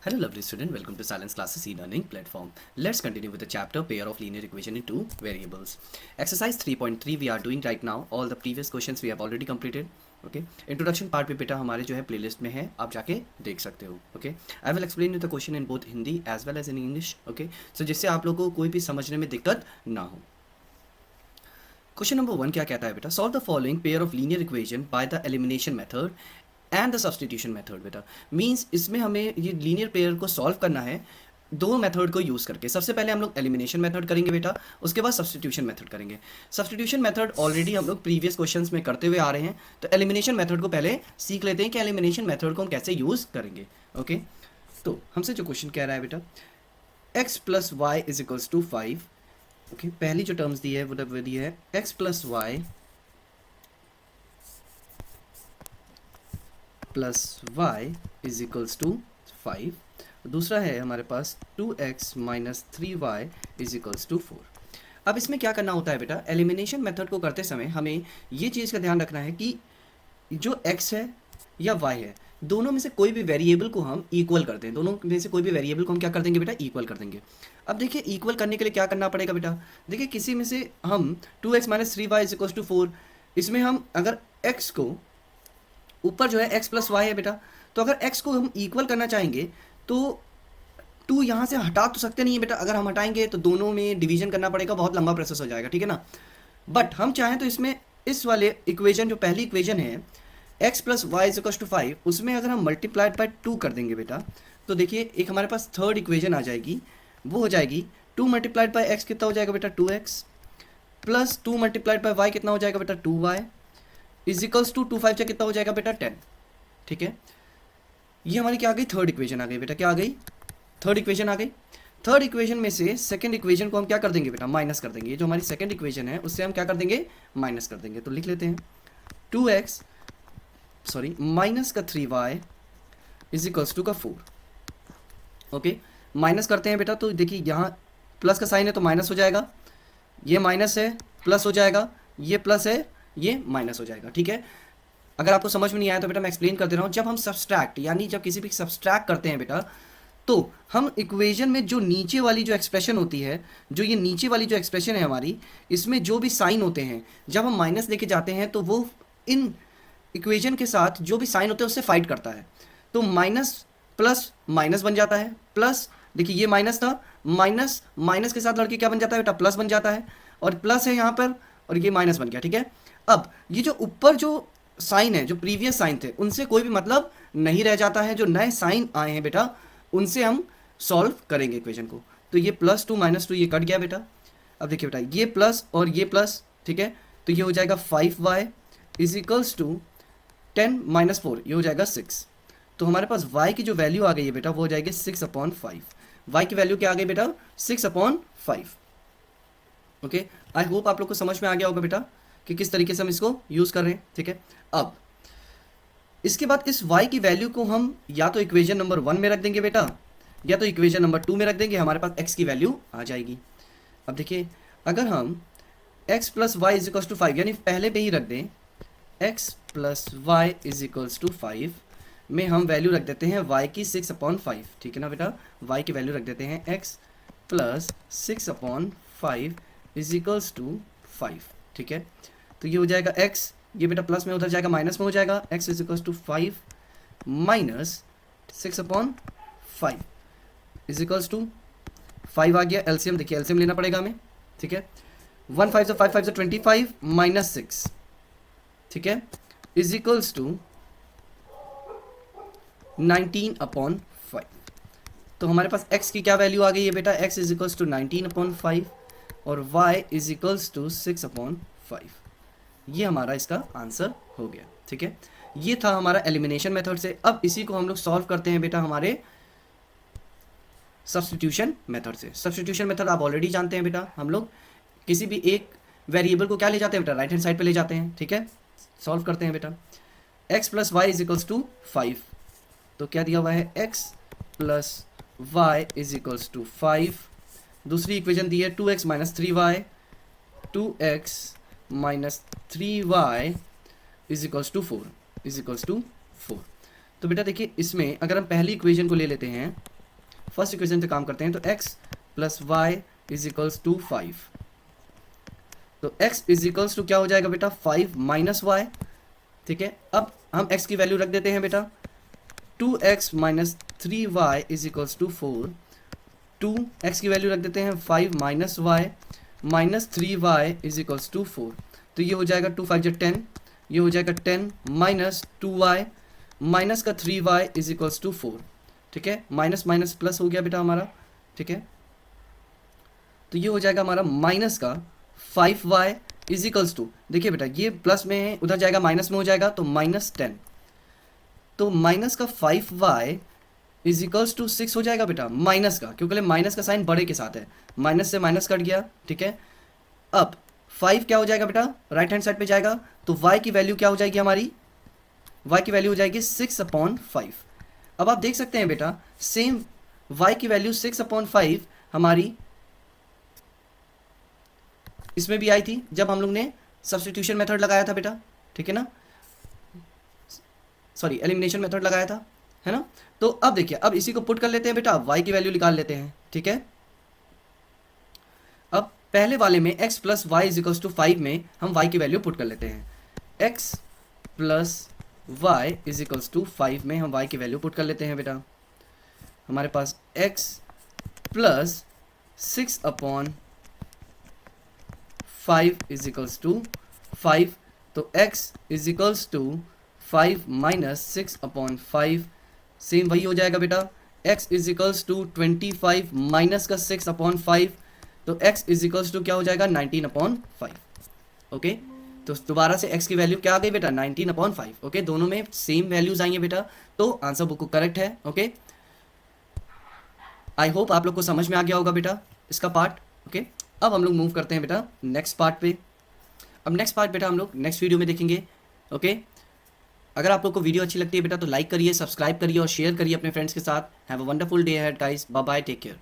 Hello lovely student, welcome to Silence Classes e-learning platform. Let's continue with the chapter pair of linear equation in two variables. Exercise 3.3 we are doing right now. All the previous questions we have already completed. Okay introduction part भी बेटा हमारे जो है playlist में है, आप जाके देख सकते हो. Okay I will explain you the question in both Hindi as well as in English. Okay so जिससे आप लोगों को कोई भी समझने में दिक्कत ना हो. क्वेश्चन नंबर 1 क्या कहता है बेटा, solve the following pair of linear equation by the elimination method and the substitution method. बेटा मीन्स इसमें हमें ये लीनियर पेयर को सॉल्व करना है दो मेथड को यूज़ करके. सबसे पहले हम लोग एलिमिनेशन मेथड करेंगे बेटा, उसके बाद सब्सटीट्यूशन मेथड करेंगे. सब्सटीट्यूशन मेथड ऑलरेडी हम लोग प्रीवियस क्वेश्चंस में करते हुए आ रहे हैं, तो एलिमिनेशन मेथड को पहले सीख लेते हैं कि एलिमिनेशन मेथड को हम कैसे यूज़ करेंगे. ओके तो हमसे जो क्वेश्चन कह रहा है बेटा, x plus Y is equals to 5. Okay पहली जो टर्म्स दी है वो दी है x plus Y plus Y is equals to 5. दूसरा है हमारे पास 2x minus 3y is equals to 4. अब इसमें क्या करना होता है बेटा, एलिमिनेशन मेथड को करते समय हमें ये चीज़ का ध्यान रखना है कि जो x है या y है, दोनों में से कोई भी वेरिएबल को हम इक्वल कर दें. दोनों में से कोई भी वेरिएबल को हम क्या कर देंगे बेटा, इक्वल कर देंगे. अब देखिए इक्वल करने के लिए क्या करना पड़ेगा बेटा, देखिए किसी में से हम 2x minus 3y is equals to 4, इसमें हम अगर x को ऊपर जो है x प्लस वाई है बेटा, तो अगर x को हम इक्वल करना चाहेंगे तो 2 यहाँ से हटा तो सकते नहीं है बेटा. अगर हम हटाएंगे तो दोनों में डिवीजन करना पड़ेगा, बहुत लंबा प्रोसेस हो जाएगा, ठीक है ना. बट हम चाहें तो इसमें इस वाले इक्वेशन जो पहली इक्वेशन है x plus Y is equal to 5, उसमें अगर हम मल्टीप्लाइड बाय 2 कर देंगे बेटा, तो देखिए एक हमारे पास थर्ड इक्वेशन आ जाएगी. वो हो जाएगी 2 मल्टीप्लाइड बाय x कितना हो जाएगा बेटा 2x, plus 2 multiplied by y कितना हो जाएगा बेटा 2y, इज इक्वल्स टू 2 5 कितना हो जाएगा बेटा 10. ठीक है, ये हमारी क्या आ गई, थर्ड इक्वेशन आ गई बेटा. क्या आ गई, थर्ड इक्वेशन आ गई. थर्ड इक्वेशन में से सेकंड इक्वेशन को हम क्या कर देंगे बेटा, माइनस कर देंगे. ये जो हमारी सेकंड इक्वेशन है उससे हम क्या कर देंगे, माइनस कर देंगे. तो लिख लेते हैं 2x सॉरी माइनस का 3y इज इक्वल्स टू का 4. ओके माइनस करते हैं बेटा, तो देखिए यहाँ प्लस का साइन है तो माइनस हो जाएगा, ये माइनस है प्लस हो जाएगा, ये प्लस है ये माइनस हो जाएगा. ठीक है, अगर आपको समझ में नहीं आया तो बेटा मैं एक्सप्लेन कर दे रहा हूँ. जब हम सब्सट्रैक्ट यानी जब किसी भी सब्सट्रैक्ट करते हैं बेटा, तो हम इक्वेशन में जो नीचे वाली जो एक्सप्रेशन होती है, जो ये नीचे वाली जो एक्सप्रेशन है हमारी, इसमें जो भी साइन होते हैं, जब हम माइनस लेके जाते हैं तो वो इन इक्वेशन के साथ जो भी साइन होते हैं उससे फाइट करता है. तो माइनस प्लस माइनस बन जाता है, प्लस देखिए ये माइनस था, माइनस माइनस के साथ लड़के क्या बन जाता है बेटा, प्लस बन जाता है, और प्लस है यहाँ पर और ये माइनस बन गया. ठीक है, अब ये जो ऊपर जो साइन है, जो प्रीवियस साइन थे, उनसे कोई भी मतलब नहीं रह जाता है. जो नए साइन आए हैं बेटा उनसे हम सॉल्व करेंगे इक्वेशन को. तो ये प्लस 2 माइनस 2 ये कट गया बेटा. अब देखिए बेटा ये प्लस और ये प्लस, ठीक है, तो ये हो जाएगा 5y is equals to 10 minus 4, ये हो जाएगा 6. तो हमारे पास y की जो वैल्यू आ गई है बेटा वो हो जाएगी 6/5. y की वैल्यू क्या आ गई बेटा 6/5. ओके आई होप आप लोग को समझ में आ गया होगा बेटा कि किस तरीके से हम इसको यूज़ कर रहे हैं. ठीक है, अब इसके बाद इस y की वैल्यू को हम या तो इक्वेशन नंबर 1 में रख देंगे बेटा, या तो इक्वेशन नंबर 2 में रख देंगे, हमारे पास x की वैल्यू आ जाएगी. अब देखिए अगर हम x plus Y is equals to 5 यानी पहले पे ही रख दें x plus Y is equals to 5 में हम वैल्यू रख देते हैं y की 6/5. ठीक है ना बेटा, y की वैल्यू रख देते हैं x plus 6/5 is equals to 5. ठीक है, तो ये हो जाएगा x, ये बेटा प्लस में उधर जाएगा माइनस में हो जाएगा, x is equals to 5 minus 6/5 is equals to 5 आ गया. एलसीएम देखिए, एलसीएम लेना पड़ेगा हमें. ठीक है, 1 5 5 5 25 माइनस 6, ठीक है, इज इक्वल्स टू 19/5. तो हमारे पास x की क्या वैल्यू आ गई है बेटा, x इज इक्वल्स टू 19/5 और y इज इक्वल्स टू 6/5. ये हमारा इसका आंसर हो गया. ठीक है, ये था हमारा एलिमिनेशन मेथड से. अब इसी को हम लोग सॉल्व करते हैं बेटा हमारे सब्स्टिट्यूशन मेथड से. सब्स्टिट्यूशन मेथड आप ऑलरेडी जानते हैं बेटा, हम लोग किसी भी एक वेरिएबल को क्या ले जाते हैं बेटा, राइट हैंड साइड पे ले जाते हैं. ठीक है, सॉल्व करते हैं बेटा. x plus Y is equals to 5, तो क्या दिया हुआ है x plus Y is equals to 5. दूसरी इक्वेशन दी है 2x minus 3y, 2x minus 3y is equals to 4. तो बेटा देखिए इसमें अगर हम पहली इक्वेशन को ले लेते हैं फर्स्ट इक्वेशन से काम करते हैं, तो x plus Y is equals to 5। तो x इज इक्वल्स टू क्या हो जाएगा बेटा 5 माइनस वाई। ठीक है, अब हम x की वैल्यू रख देते हैं बेटा 2x minus 3y is equals to 4। 2x की वैल्यू रख देते हैं 5 minus Y minus 3y is equals to 4। तो ये हो जाएगा 2 5 जो 10, ये हो जाएगा 10 माइनस 2y माइनस का 3y इज इक्वल्स टू 4। ठीक है, माइनस माइनस प्लस हो गया बेटा हमारा। ठीक है, तो ये हो जाएगा हमारा माइनस का 5y इज इक्वल्स टू, देखिए बेटा ये प्लस में है, उधर जाएगा माइनस में हो जाएगा, तो माइनस 10। तो माइनस का 5y इज इक्वल्स टू 6 हो जाएगा बेटा, माइनस का, क्योंकि माइनस का साइन बड़े के साथ है, माइनस से माइनस कट गया। ठीक है, अब 5 क्या हो जाएगा बेटा, राइट हैंड साइड पे जाएगा, तो y की वैल्यू क्या हो जाएगी हमारी, y की वैल्यू हो जाएगी 6/5। अब आप देख सकते हैं बेटा सेम y की वैल्यू 6/5 हमारी इसमें भी आई थी जब हम लोग ने सब्स्टिट्यूशन मेथड लगाया था बेटा। ठीक है ना, सॉरी एलिमिनेशन मेथड लगाया था, है ना। तो अब देखिए, अब इसी को पुट कर लेते हैं बेटा, y की वैल्यू निकाल लेते हैं। ठीक है, अब पहले वाले में x plus Y is equals to 5 में हम y की वैल्यू पुट कर लेते हैं, x plus Y is equals to 5 में हम y की वैल्यू पुट कर लेते हैं बेटा। हमारे पास x plus 6/5 is equals to 5, तो x is equals to 5 minus 6/5, same वही हो जाएगा बेटा, x is equals to 25 minus का 6/5, तो x इज इक्वल्स टू क्या हो जाएगा 19/5। ओके, तो दोबारा से x की वैल्यू क्या आ गई बेटा 19/5। ओके, दोनों में सेम वैल्यूज आई हैं बेटा, तो आंसर बुक करेक्ट है। ओके, आई होप आप लोग को समझ में आ गया होगा बेटा इसका पार्ट। ओके, अब हम लोग मूव करते हैं बेटा नेक्स्ट पार्ट पे। अब नेक्स्ट पार्ट बेटा हम लोग नेक्स्ट वीडियो में देखेंगे। ओके, अगर आप लोग को वीडियो अच्छी लगती है बेटा तो लाइक करिए, सब्सक्राइब करिए और शेयर करिए अपने फ्रेंड्स के साथ। Have a wonderful day ahead guys, bye bye, take care.